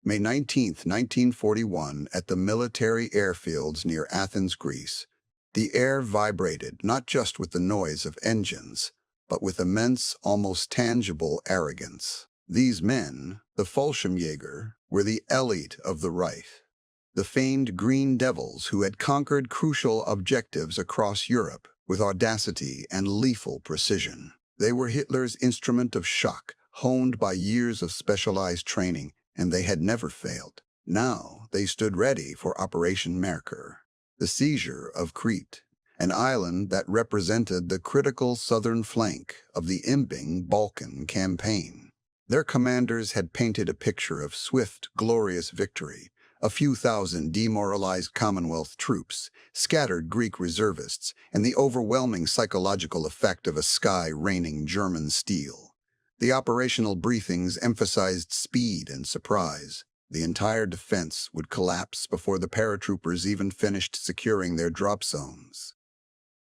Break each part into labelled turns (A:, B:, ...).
A: May 19, 1941, at the military airfields near Athens, Greece, the air vibrated not just with the noise of engines, but with immense, almost tangible arrogance. These men, the Fallschirmjäger, were the elite of the Reich, the famed Green Devils who had conquered crucial objectives across Europe with audacity and lethal precision. They were Hitler's instrument of shock, honed by years of specialized training, and they had never failed. Now they stood ready for Operation Merkur, the seizure of Crete, an island that represented the critical southern flank of the impending Balkan campaign. Their commanders had painted a picture of swift, glorious victory, a few thousand demoralized Commonwealth troops, scattered Greek reservists, and the overwhelming psychological effect of a sky raining German steel. The operational briefings emphasized speed and surprise. The entire defense would collapse before the paratroopers even finished securing their drop zones.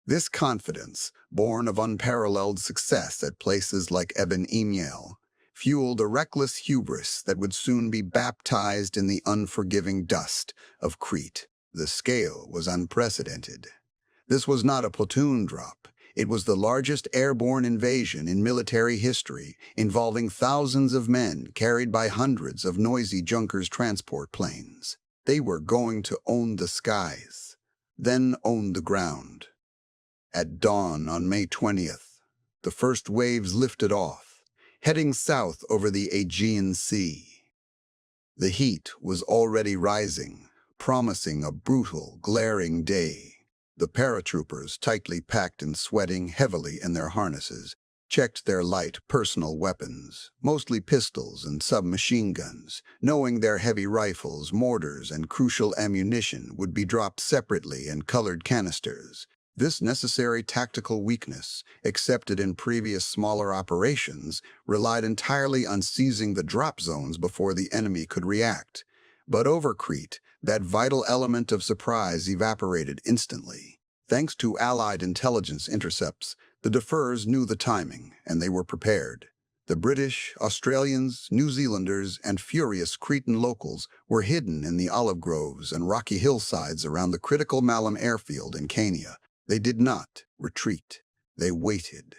A: This confidence, born of unparalleled success at places like Eben Emiel, fueled a reckless hubris that would soon be baptized in the unforgiving dust of Crete. The scale was unprecedented. This was not a platoon drop. It was the largest airborne invasion in military history, involving thousands of men carried by hundreds of noisy Junkers transport planes. They were going to own the skies, then own the ground. At dawn on May 20th, the first waves lifted off, heading south over the Aegean Sea. The heat was already rising, promising a brutal, glaring day. The paratroopers, tightly packed and sweating heavily in their harnesses, checked their light personal weapons, mostly pistols and submachine guns, knowing their heavy rifles, mortars, and crucial ammunition would be dropped separately in colored canisters. This necessary tactical weakness, accepted in previous smaller operations, relied entirely on seizing the drop zones before the enemy could react. But over Crete, that vital element of surprise evaporated instantly. Thanks to Allied intelligence intercepts, the deferrers knew the timing, and they were prepared. The British, Australians, New Zealanders, and furious Cretan locals were hidden in the olive groves and rocky hillsides around the critical Malum airfield in Cania. They did not retreat. They waited.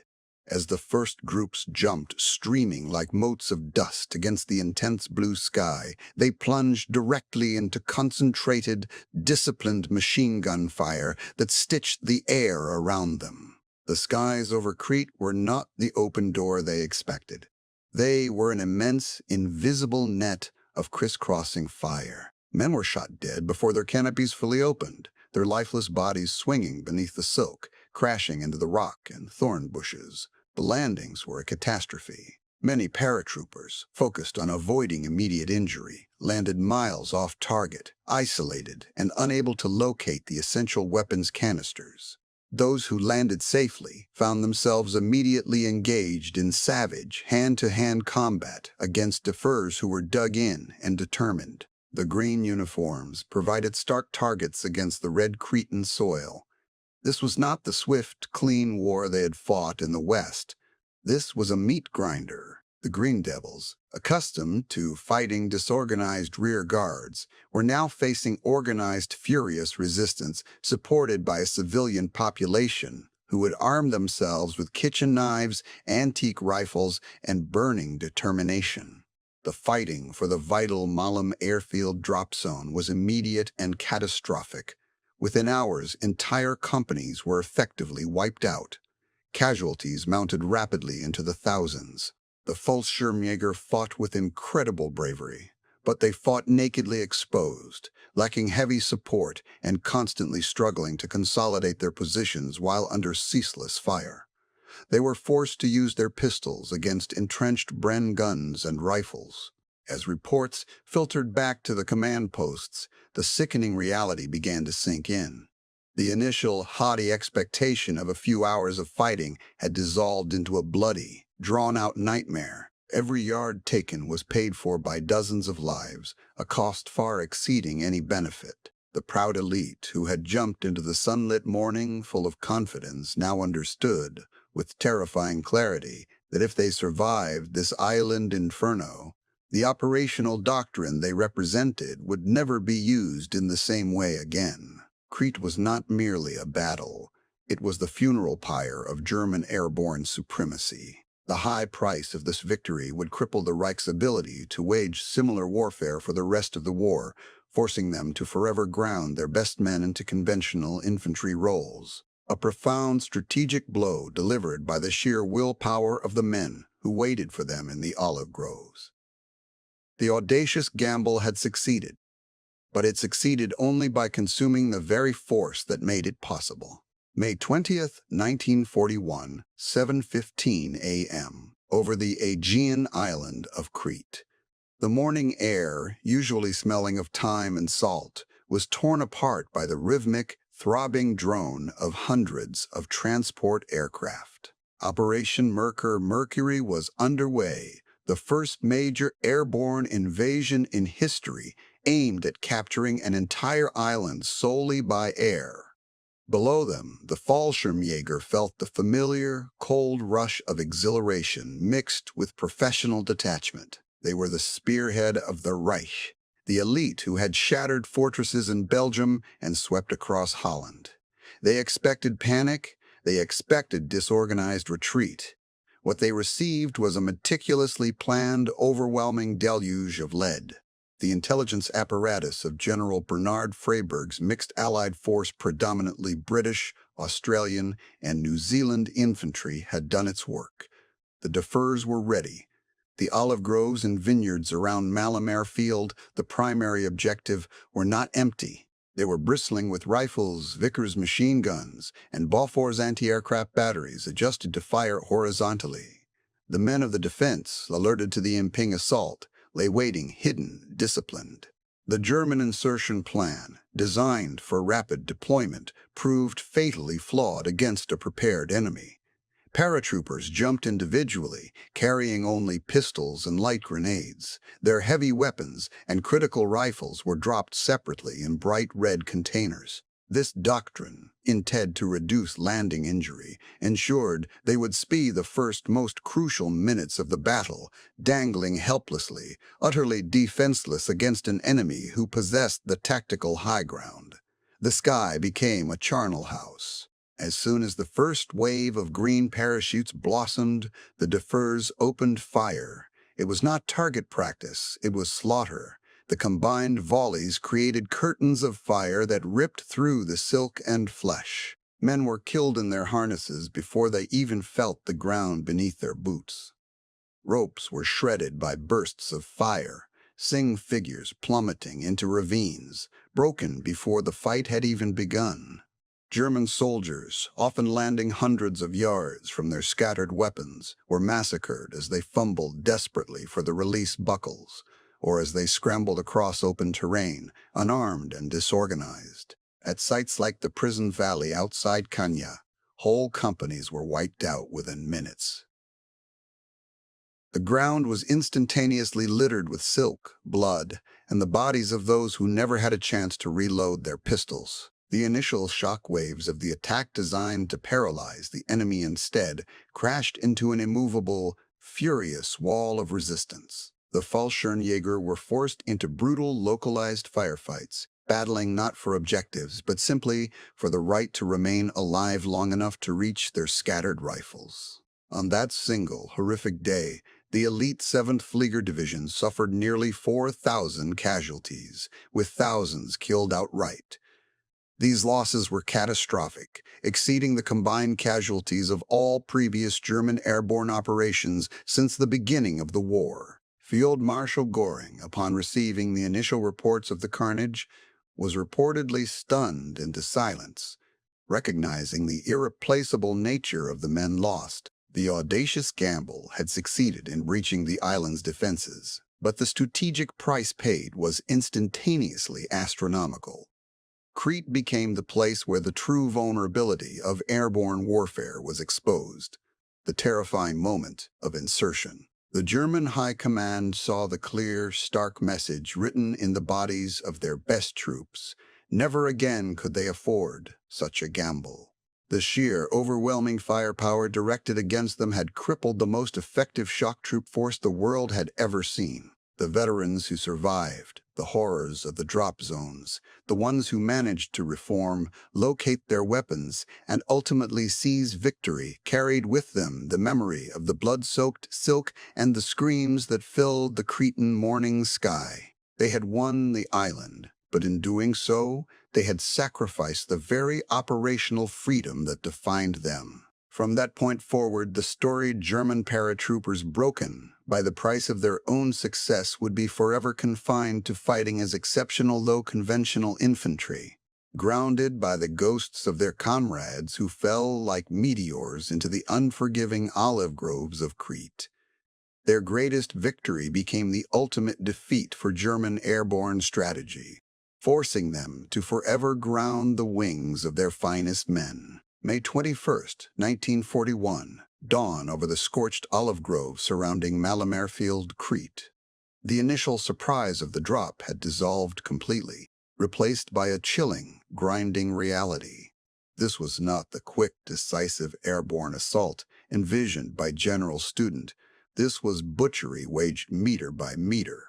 A: As the first groups jumped, streaming like motes of dust against the intense blue sky, they plunged directly into concentrated, disciplined machine gun fire that stitched the air around them. The skies over Crete were not the open door they expected. They were an immense, invisible net of crisscrossing fire. Men were shot dead before their canopies fully opened, their lifeless bodies swinging beneath the silk, crashing into the rock and thorn bushes. The landings were a catastrophe. Many paratroopers, focused on avoiding immediate injury, landed miles off target, isolated and unable to locate the essential weapons canisters. Those who landed safely found themselves immediately engaged in savage, hand-to-hand combat against deferrers who were dug in and determined. The green uniforms provided stark targets against the red Cretan soil. This was not the swift, clean war they had fought in the West. This was a meat grinder. The Green Devils, accustomed to fighting disorganized rear guards, were now facing organized, furious resistance supported by a civilian population who would arm themselves with kitchen knives, antique rifles, and burning determination. The fighting for the vital Malum airfield drop zone was immediate and catastrophic. Within hours, entire companies were effectively wiped out. Casualties mounted rapidly into the thousands. The Fallschirmjäger fought with incredible bravery, but they fought nakedly exposed, lacking heavy support and constantly struggling to consolidate their positions while under ceaseless fire. They were forced to use their pistols against entrenched Bren guns and rifles. As reports filtered back to the command posts, the sickening reality began to sink in. The initial haughty expectation of a few hours of fighting had dissolved into a bloody, drawn-out nightmare. Every yard taken was paid for by dozens of lives, a cost far exceeding any benefit. The proud elite who had jumped into the sunlit morning full of confidence now understood, with terrifying clarity, that if they survived this island inferno, The operational doctrine they represented would never be used in the same way again. Crete was not merely a battle. It was the funeral pyre of German airborne supremacy. The high price of this victory would cripple the Reich's ability to wage similar warfare for the rest of the war, forcing them to forever ground their best men into conventional infantry roles. A profound strategic blow delivered by the sheer willpower of the men who waited for them in the olive groves. The audacious gamble had succeeded, but it succeeded only by consuming the very force that made it possible. May 20th, 1941, 7:15 a.m., over the Aegean island of Crete. The morning air, usually smelling of thyme and salt, was torn apart by the rhythmic, throbbing drone of hundreds of transport aircraft. Operation Mercury was underway, the first major airborne invasion in history aimed at capturing an entire island solely by air. Below them, the Fallschirmjäger felt the familiar, cold rush of exhilaration mixed with professional detachment. They were the spearhead of the Reich, the elite who had shattered fortresses in Belgium and swept across Holland. They expected panic, they expected disorganized retreat. What they received was a meticulously planned, overwhelming deluge of lead. The intelligence apparatus of General Bernard Freyberg's mixed Allied force, predominantly British, Australian, and New Zealand infantry, had done its work. The deferrs were ready. The olive groves and vineyards around Malm Airfield, the primary objective, were not empty. They were bristling with rifles, Vickers machine guns, and Bofors anti-aircraft batteries adjusted to fire horizontally. The men of the defense, alerted to the impending assault, lay waiting, hidden, disciplined. The German insertion plan, designed for rapid deployment, proved fatally flawed against a prepared enemy. Paratroopers jumped individually, carrying only pistols and light grenades. Their heavy weapons and critical rifles were dropped separately in bright red containers. This doctrine, intended to reduce landing injury, ensured they would spend the first most crucial minutes of the battle, dangling helplessly, utterly defenseless against an enemy who possessed the tactical high ground. The sky became a charnel house. As soon as the first wave of green parachutes blossomed, the deferrs opened fire. It was not target practice, it was slaughter. The combined volleys created curtains of fire that ripped through the silk and flesh. Men were killed in their harnesses before they even felt the ground beneath their boots. Ropes were shredded by bursts of fire, seeing figures plummeting into ravines, broken before the fight had even begun. German soldiers, often landing hundreds of yards from their scattered weapons, were massacred as they fumbled desperately for the release buckles, or as they scrambled across open terrain, unarmed and disorganized. At sites like the prison valley outside Kanya, whole companies were wiped out within minutes. The ground was instantaneously littered with silk, blood, and the bodies of those who never had a chance to reload their pistols. The initial shock waves of the attack, designed to paralyze the enemy, instead crashed into an immovable, furious wall of resistance. The Fallschirmjäger were forced into brutal, localized firefights, battling not for objectives, but simply for the right to remain alive long enough to reach their scattered rifles. On that single, horrific day, the elite 7th Flieger Division suffered nearly 4,000 casualties, with thousands killed outright. These losses were catastrophic, exceeding the combined casualties of all previous German airborne operations since the beginning of the war. Field Marshal Göring, upon receiving the initial reports of the carnage, was reportedly stunned into silence. Recognizing the irreplaceable nature of the men lost, the audacious gamble had succeeded in breaching the island's defenses, but the strategic price paid was instantaneously astronomical. Crete became the place where the true vulnerability of airborne warfare was exposed, the terrifying moment of insertion. The German High Command saw the clear, stark message written in the bodies of their best troops. Never again could they afford such a gamble. The sheer, overwhelming firepower directed against them had crippled the most effective shock troop force the world had ever seen. The veterans who survived the horrors of the drop zones, the ones who managed to reform, locate their weapons, and ultimately seize victory, carried with them the memory of the blood-soaked silk and the screams that filled the Cretan morning sky. They had won the island, but in doing so, they had sacrificed the very operational freedom that defined them. From that point forward, the storied German paratroopers, broken by the price of their own success, would be forever confined to fighting as exceptional low-conventional infantry, grounded by the ghosts of their comrades who fell like meteors into the unforgiving olive groves of Crete. Their greatest victory became the ultimate defeat for German airborne strategy, forcing them to forever ground the wings of their finest men. May 21st, 1941, dawn over the scorched olive grove surrounding Malum Airfield, Crete. The initial surprise of the drop had dissolved completely, replaced by a chilling, grinding reality. This was not the quick, decisive airborne assault envisioned by General Student. This was butchery waged meter by meter.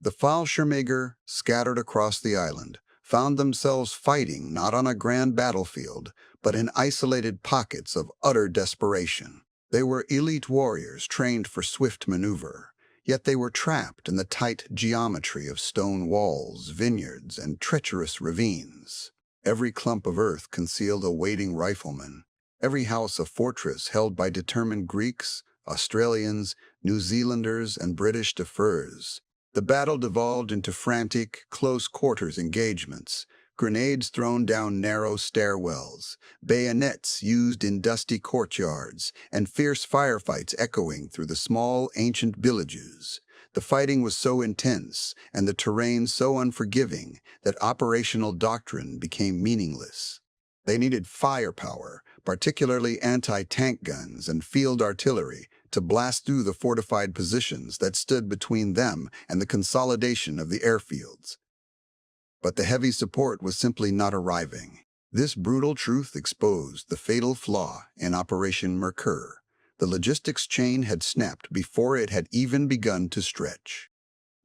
A: The Fallschirmjäger, scattered across the island, found themselves fighting not on a grand battlefield, but in isolated pockets of utter desperation. They were elite warriors trained for swift maneuver, yet they were trapped in the tight geometry of stone walls, vineyards, and treacherous ravines. Every clump of earth concealed a waiting rifleman, every house a fortress held by determined Greeks, Australians, New Zealanders, and British deferrers. The battle devolved into frantic, close-quarters engagements, grenades thrown down narrow stairwells, bayonets used in dusty courtyards, and fierce firefights echoing through the small, ancient villages. The fighting was so intense, and the terrain so unforgiving, that operational doctrine became meaningless. They needed firepower, particularly anti-tank guns and field artillery, to blast through the fortified positions that stood between them and the consolidation of the airfields. But the heavy support was simply not arriving. This brutal truth exposed the fatal flaw in Operation Merkur. The logistics chain had snapped before it had even begun to stretch.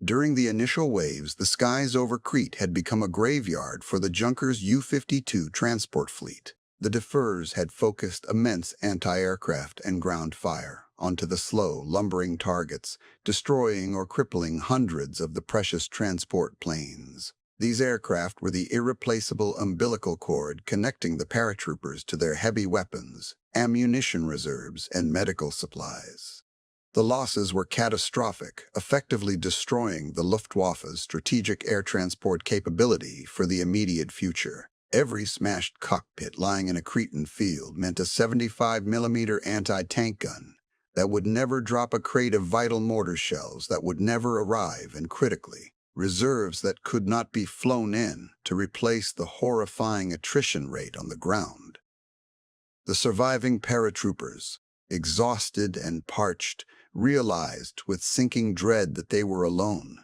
A: During the initial waves, the skies over Crete had become a graveyard for the Junkers U-52 transport fleet. The deferrers had focused immense anti-aircraft and ground fire onto the slow, lumbering targets, destroying or crippling hundreds of the precious transport planes. These aircraft were the irreplaceable umbilical cord connecting the paratroopers to their heavy weapons, ammunition reserves, and medical supplies. The losses were catastrophic, effectively destroying the Luftwaffe's strategic air transport capability for the immediate future. Every smashed cockpit lying in a Cretan field meant a 75mm anti-tank gun that would never drop a crate of vital mortar shells that would never arrive, and critically, reserves that could not be flown in to replace the horrifying attrition rate on the ground. The surviving paratroopers, exhausted and parched, realized with sinking dread that they were alone.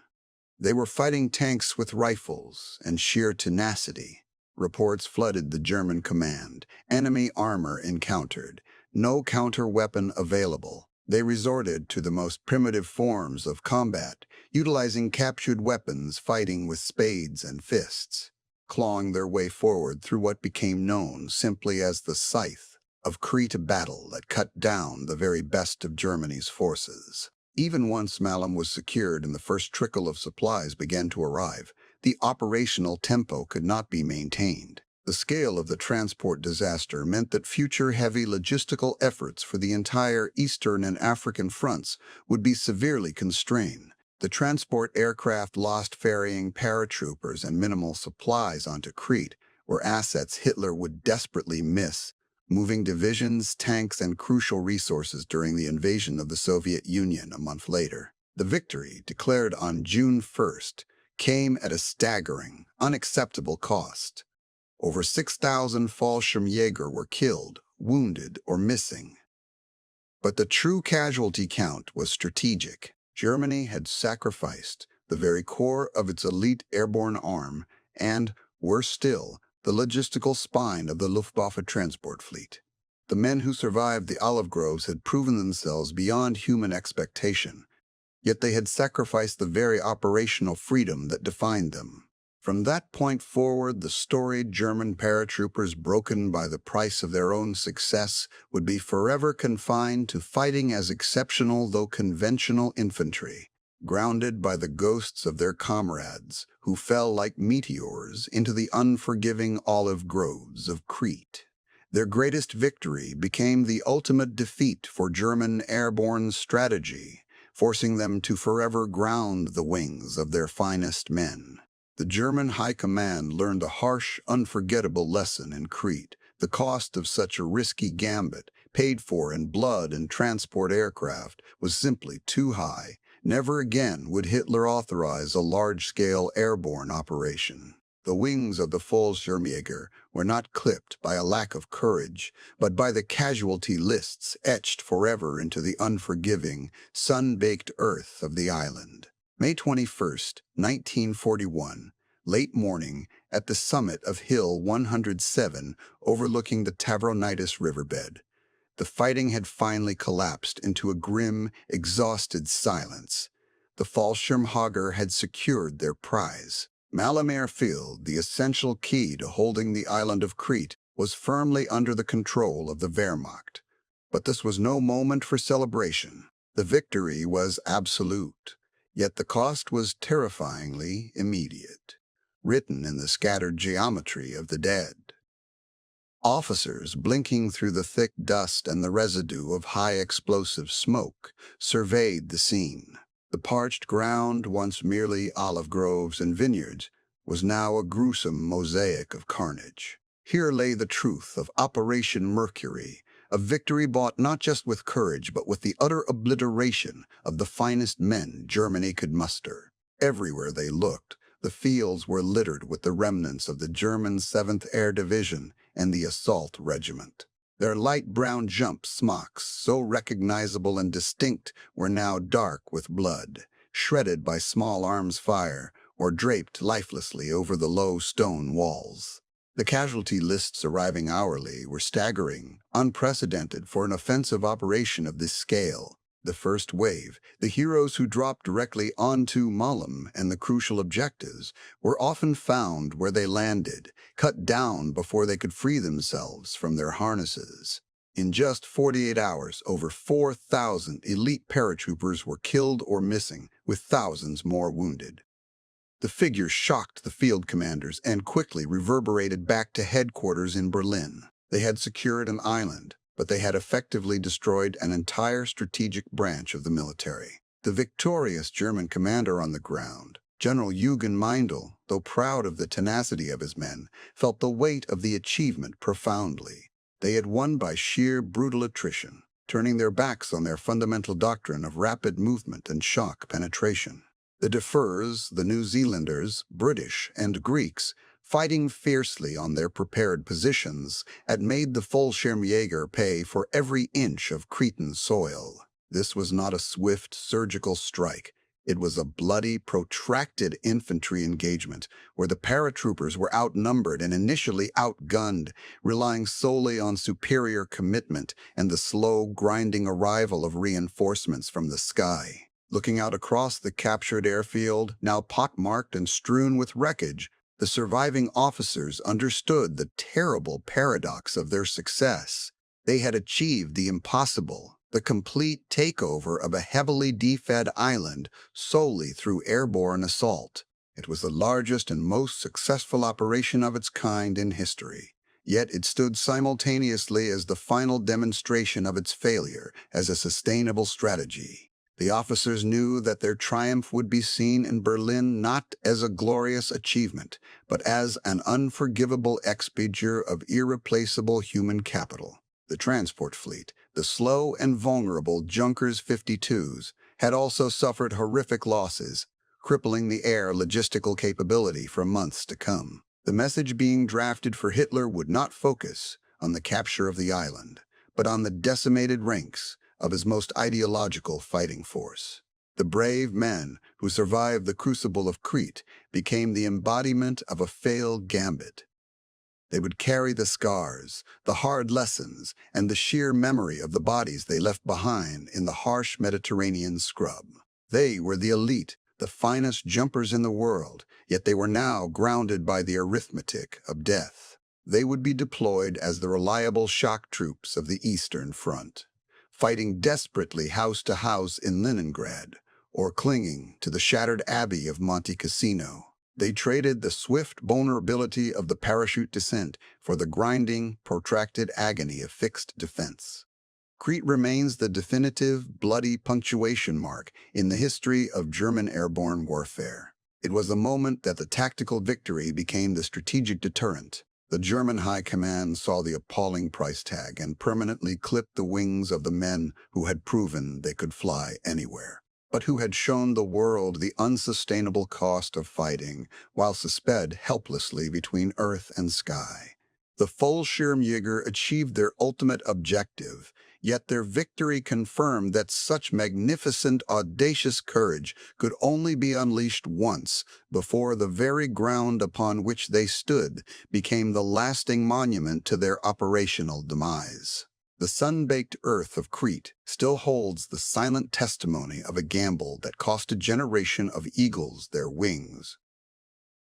A: They were fighting tanks with rifles and sheer tenacity. Reports flooded the German command. Enemy armor encountered. No counter-weapon available. They resorted to the most primitive forms of combat, utilizing captured weapons, fighting with spades and fists, clawing their way forward through what became known simply as the scythe of Crete battle that cut down the very best of Germany's forces. Even once Malum was secured and the first trickle of supplies began to arrive, the operational tempo could not be maintained. The scale of the transport disaster meant that future heavy logistical efforts for the entire Eastern and African fronts would be severely constrained. The transport aircraft lost ferrying paratroopers and minimal supplies onto Crete, where assets Hitler would desperately miss, moving divisions, tanks, and crucial resources during the invasion of the Soviet Union a month later. The victory, declared on June 1st, came at a staggering, unacceptable cost. Over 6,000 Fallschirmjäger were killed, wounded, or missing. But the true casualty count was strategic. Germany had sacrificed the very core of its elite airborne arm and, worse still, the logistical spine of the Luftwaffe transport fleet. The men who survived the olive groves had proven themselves beyond human expectation, yet they had sacrificed the very operational freedom that defined them. From that point forward, the storied German paratroopers, broken by the price of their own success, would be forever confined to fighting as exceptional though conventional infantry, grounded by the ghosts of their comrades, who fell like meteors into the unforgiving olive groves of Crete. Their greatest victory became the ultimate defeat for German airborne strategy, forcing them to forever ground the wings of their finest men. The German High Command learned a harsh, unforgettable lesson in Crete. The cost of such a risky gambit, paid for in blood and transport aircraft, was simply too high. Never again would Hitler authorize a large-scale airborne operation. The wings of the Fallschirmjäger were not clipped by a lack of courage, but by the casualty lists etched forever into the unforgiving, sun-baked earth of the island. May 21st, 1941, late morning, at the summit of Hill 107 overlooking the Tavronitis riverbed. The fighting had finally collapsed into a grim, exhausted silence. The Fallschirmjäger had secured their prize. Malm Airfield, the essential key to holding the island of Crete, was firmly under the control of the Wehrmacht. But this was no moment for celebration. The victory was absolute. Yet the cost was terrifyingly immediate, written in the scattered geometry of the dead. Officers, blinking through the thick dust and the residue of high explosive smoke, surveyed the scene. The parched ground, once merely olive groves and vineyards, was now a gruesome mosaic of carnage. Here lay the truth of Operation Mercury, a victory bought not just with courage but with the utter obliteration of the finest men Germany could muster. Everywhere they looked, the fields were littered with the remnants of the German 7th Air Division and the Assault Regiment. Their light brown jump smocks, so recognizable and distinct, were now dark with blood, shredded by small arms fire, or draped lifelessly over the low stone walls. The casualty lists arriving hourly were staggering, unprecedented for an offensive operation of this scale. The first wave, the heroes who dropped directly onto Malm and the crucial objectives, were often found where they landed, cut down before they could free themselves from their harnesses. In just 48 hours, over 4,000 elite paratroopers were killed or missing, with thousands more wounded. The figure shocked the field commanders and quickly reverberated back to headquarters in Berlin. They had secured an island, but they had effectively destroyed an entire strategic branch of the military. The victorious German commander on the ground, General Eugen Meindl, though proud of the tenacity of his men, felt the weight of the achievement profoundly. They had won by sheer brutal attrition, turning their backs on their fundamental doctrine of rapid movement and shock penetration. The Deferrers, the New Zealanders, British, and Greeks, fighting fiercely on their prepared positions, had made the Fallschirmjäger pay for every inch of Cretan soil. This was not a swift, surgical strike. It was a bloody, protracted infantry engagement where the paratroopers were outnumbered and initially outgunned, relying solely on superior commitment and the slow, grinding arrival of reinforcements from the sky. Looking out across the captured airfield, now pockmarked and strewn with wreckage, the surviving officers understood the terrible paradox of their success. They had achieved the impossible, the complete takeover of a heavily defed island solely through airborne assault. It was the largest and most successful operation of its kind in history. Yet it stood simultaneously as the final demonstration of its failure as a sustainable strategy. The officers knew that their triumph would be seen in Berlin not as a glorious achievement, but as an unforgivable expenditure of irreplaceable human capital. The transport fleet, the slow and vulnerable Junkers 52s, had also suffered horrific losses, crippling the air logistical capability for months to come. The message being drafted for Hitler would not focus on the capture of the island, but on the decimated ranks of his most ideological fighting force. The brave men who survived the crucible of Crete became the embodiment of a failed gambit. They would carry the scars, the hard lessons, and the sheer memory of the bodies they left behind in the harsh Mediterranean scrub. They were the elite, the finest jumpers in the world, yet they were now grounded by the arithmetic of death. They would be deployed as the reliable shock troops of the Eastern Front, fighting desperately house to house in Leningrad, or clinging to the shattered abbey of Monte Cassino. They traded the swift vulnerability of the parachute descent for the grinding, protracted agony of fixed defense. Crete remains the definitive, bloody punctuation mark in the history of German airborne warfare. It was the moment that the tactical victory became the strategic deterrent. The German High Command saw the appalling price tag and permanently clipped the wings of the men who had proven they could fly anywhere, but who had shown the world the unsustainable cost of fighting while suspended helplessly between earth and sky. The Fallschirmjäger achieved their ultimate objective, yet their victory confirmed that such magnificent, audacious courage could only be unleashed once before the very ground upon which they stood became the lasting monument to their operational demise. The sun-baked earth of Crete still holds the silent testimony of a gamble that cost a generation of eagles their wings.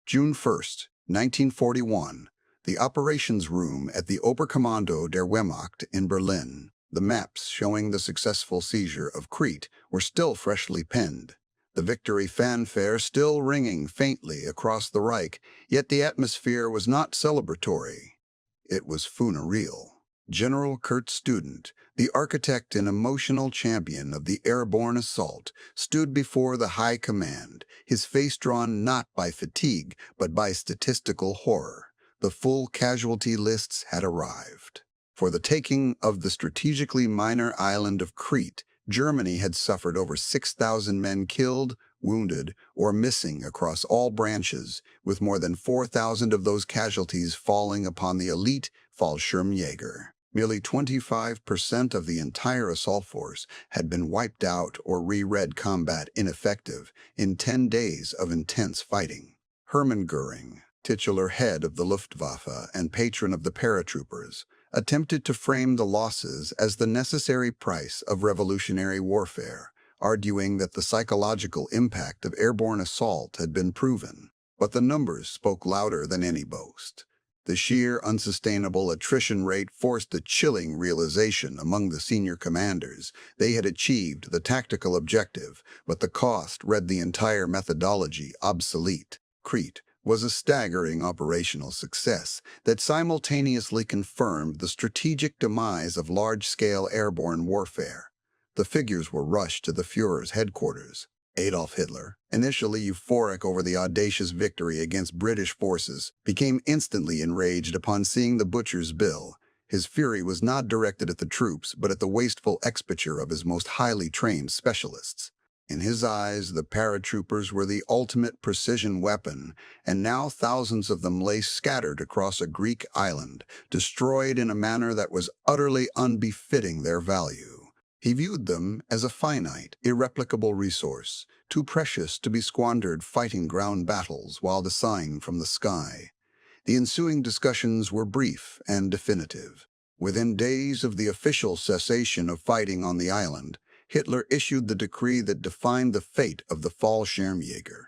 A: June 1st, 1941, the operations room at the Oberkommando der Wehrmacht in Berlin. The maps showing the successful seizure of Crete were still freshly penned, the victory fanfare still ringing faintly across the Reich, yet the atmosphere was not celebratory. It was funereal. General Kurt Student, the architect and emotional champion of the airborne assault, stood before the high command, his face drawn not by fatigue but by statistical horror. The full casualty lists had arrived. For the taking of the strategically minor island of Crete, Germany had suffered over 6,000 men killed, wounded, or missing across all branches, with more than 4,000 of those casualties falling upon the elite Fallschirmjäger. Merely 25% of the entire assault force had been wiped out or re-read combat ineffective in 10 days of intense fighting. Hermann Göring, titular head of the Luftwaffe and patron of the paratroopers, attempted to frame the losses as the necessary price of revolutionary warfare, arguing that the psychological impact of airborne assault had been proven. But the numbers spoke louder than any boast. The sheer unsustainable attrition rate forced a chilling realization among the senior commanders. They had achieved the tactical objective, but the cost read the entire methodology obsolete. Crete was a staggering operational success that simultaneously confirmed the strategic demise of large-scale airborne warfare. The figures were rushed to the Führer's headquarters. Adolf Hitler, initially euphoric over the audacious victory against British forces, became instantly enraged upon seeing the butcher's bill. His fury was not directed at the troops, but at the wasteful expenditure of his most highly trained specialists. In his eyes, the paratroopers were the ultimate precision weapon, and now thousands of them lay scattered across a Greek island, destroyed in a manner that was utterly unbefitting their value. He viewed them as a finite, irreplicable resource, too precious to be squandered fighting ground battles while the sign from the sky. The ensuing discussions were brief and definitive. Within days of the official cessation of fighting on the island, Hitler issued the decree that defined the fate of the Fallschirmjäger.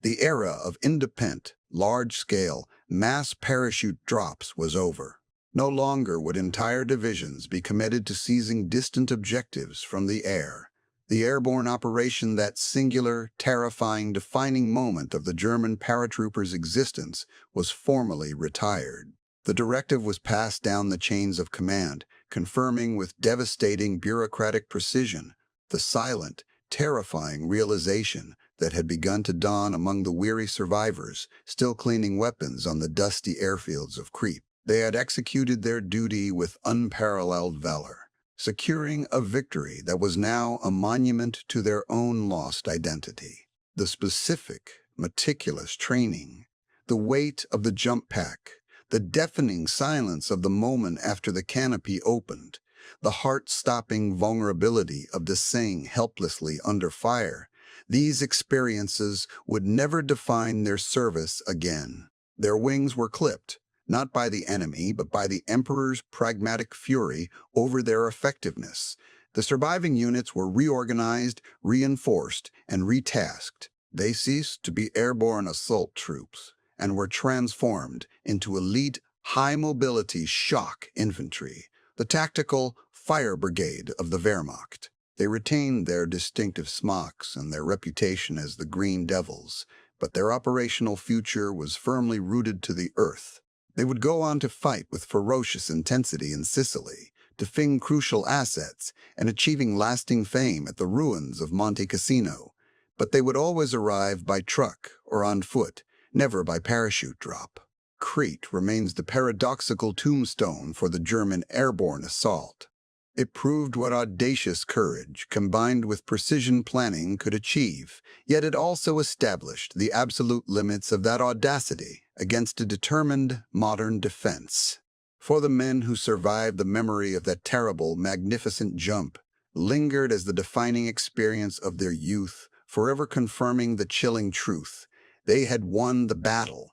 A: The era of independent, large-scale, mass parachute drops was over. No longer would entire divisions be committed to seizing distant objectives from the air. The airborne operation, that singular, terrifying, defining moment of the German paratroopers' existence, was formally retired. The directive was passed down the chains of command, confirming with devastating bureaucratic precision the silent, terrifying realization that had begun to dawn among the weary survivors still cleaning weapons on the dusty airfields of Crete. They had executed their duty with unparalleled valor, securing a victory that was now a monument to their own lost identity. The specific, meticulous training, the weight of the jump pack, the deafening silence of the moment after the canopy opened, the heart-stopping vulnerability of descending helplessly under fire, these experiences would never define their service again. Their wings were clipped, not by the enemy, but by the Emperor's pragmatic fury over their effectiveness. The surviving units were reorganized, reinforced, and retasked. They ceased to be airborne assault troops and were transformed into elite, high-mobility shock infantry, the tactical fire brigade of the Wehrmacht. They retained their distinctive smocks and their reputation as the Green Devils, but their operational future was firmly rooted to the earth. They would go on to fight with ferocious intensity in Sicily, defending crucial assets and achieving lasting fame at the ruins of Monte Cassino. But they would always arrive by truck or on foot, never by parachute drop. Crete remains the paradoxical tombstone for the German airborne assault. It proved what audacious courage, combined with precision planning, could achieve, yet it also established the absolute limits of that audacity against a determined modern defense. For the men who survived, the memory of that terrible, magnificent jump lingered as the defining experience of their youth, forever confirming the chilling truth. They had won the battle,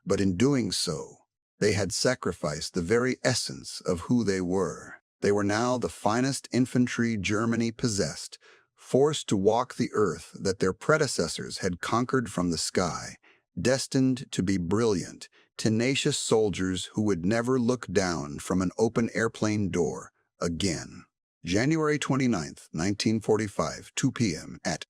A: but in doing so, they had sacrificed the very essence of who they were. They were now the finest infantry Germany possessed, forced to walk the earth that their predecessors had conquered from the sky, destined to be brilliant, tenacious soldiers who would never look down from an open airplane door again. January 29th, 1945, 2 p.m. at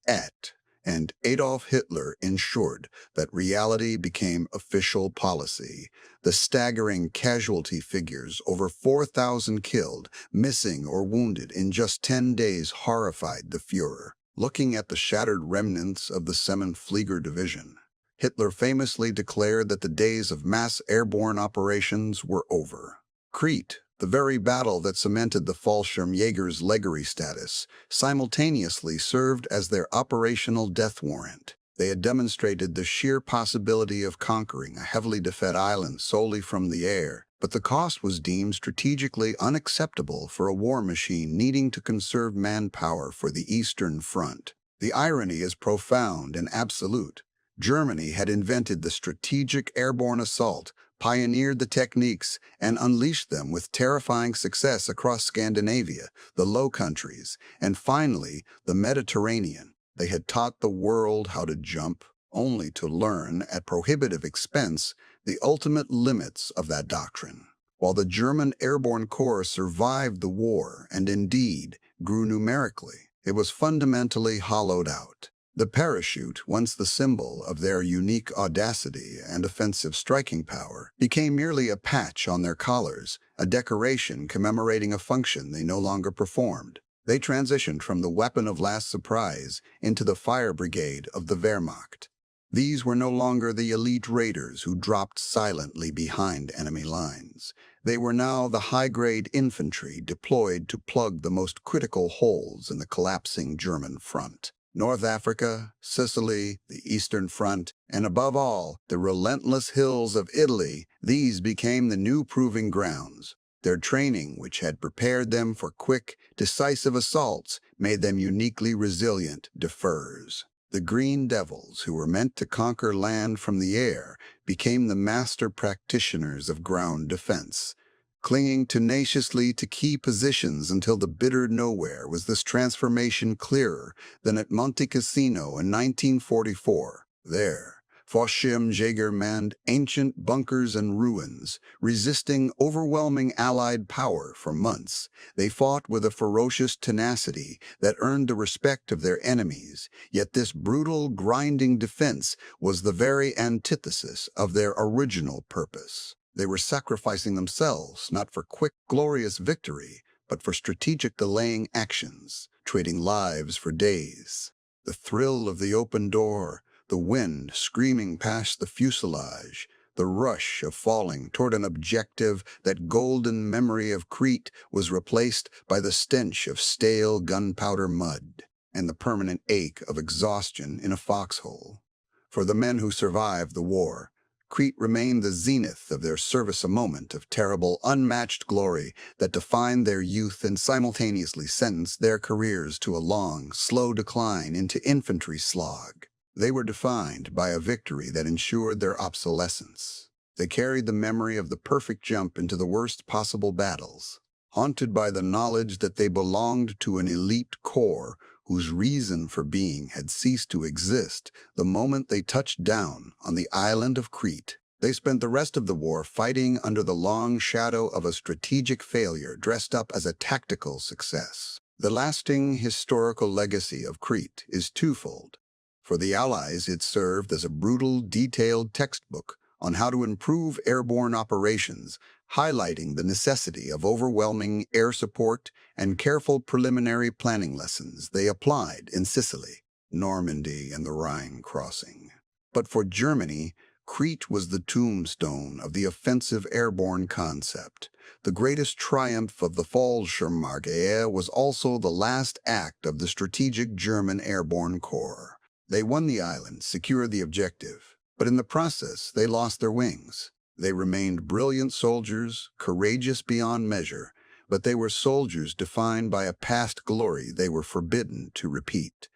A: and Adolf Hitler ensured that reality became official policy. The staggering casualty figures, over 4,000 killed, missing, or wounded in just 10 days, horrified the Führer. Looking at the shattered remnants of the 7th Flieger Division, Hitler famously declared that the days of mass airborne operations were over. Crete, the very battle that cemented the Fallschirmjäger's legacy status, simultaneously served as their operational death warrant. They had demonstrated the sheer possibility of conquering a heavily defended island solely from the air, but the cost was deemed strategically unacceptable for a war machine needing to conserve manpower for the Eastern Front. The irony is profound and absolute. Germany had invented the strategic airborne assault, pioneered the techniques, and unleashed them with terrifying success across Scandinavia, the Low Countries, and finally the Mediterranean. They had taught the world how to jump, only to learn, at prohibitive expense, the ultimate limits of that doctrine. While the German Airborne Corps survived the war and indeed grew numerically, it was fundamentally hollowed out. The parachute, once the symbol of their unique audacity and offensive striking power, became merely a patch on their collars, a decoration commemorating a function they no longer performed. They transitioned from the weapon of last surprise into the fire brigade of the Wehrmacht. These were no longer the elite raiders who dropped silently behind enemy lines. They were now the high-grade infantry deployed to plug the most critical holes in the collapsing German front. North Africa, Sicily, the Eastern Front, and above all, the relentless hills of Italy, these became the new proving grounds. Their training, which had prepared them for quick, decisive assaults, made them uniquely resilient defers. The Green Devils, who were meant to conquer land from the air, became the master practitioners of ground defense. Clinging tenaciously to key positions until the bitter nowhere, was this transformation clearer than at Monte Cassino in 1944. There, Fallschirmjäger manned ancient bunkers and ruins, resisting overwhelming Allied power for months. They fought with a ferocious tenacity that earned the respect of their enemies, yet this brutal, grinding defense was the very antithesis of their original purpose. They were sacrificing themselves not for quick, glorious victory, but for strategic delaying actions, trading lives for days. The thrill of the open door, the wind screaming past the fuselage, the rush of falling toward an objective, that golden memory of Crete was replaced by the stench of stale gunpowder mud and the permanent ache of exhaustion in a foxhole. For the men who survived the war, Crete remained the zenith of their service, a moment of terrible, unmatched glory that defined their youth and simultaneously sentenced their careers to a long, slow decline into infantry slog. They were defined by a victory that ensured their obsolescence. They carried the memory of the perfect jump into the worst possible battles, haunted by the knowledge that they belonged to an elite corps whose reason for being had ceased to exist the moment they touched down on the island of Crete. They spent the rest of the war fighting under the long shadow of a strategic failure dressed up as a tactical success. The lasting historical legacy of Crete is twofold. For the Allies, it served as a brutal, detailed textbook on how to improve airborne operations, highlighting the necessity of overwhelming air support and careful preliminary planning lessons they applied in Sicily, Normandy, and the Rhine crossing. But for Germany, Crete was the tombstone of the offensive airborne concept. The greatest triumph of the Fallschirmjäger was also the last act of the strategic German airborne corps. They won the island, secured the objective, but in the process they lost their wings. They remained brilliant soldiers, courageous beyond measure, but they were soldiers defined by a past glory they were forbidden to repeat.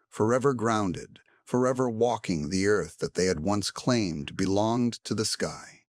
A: Forever grounded, forever walking the earth that they had once claimed belonged to the sky.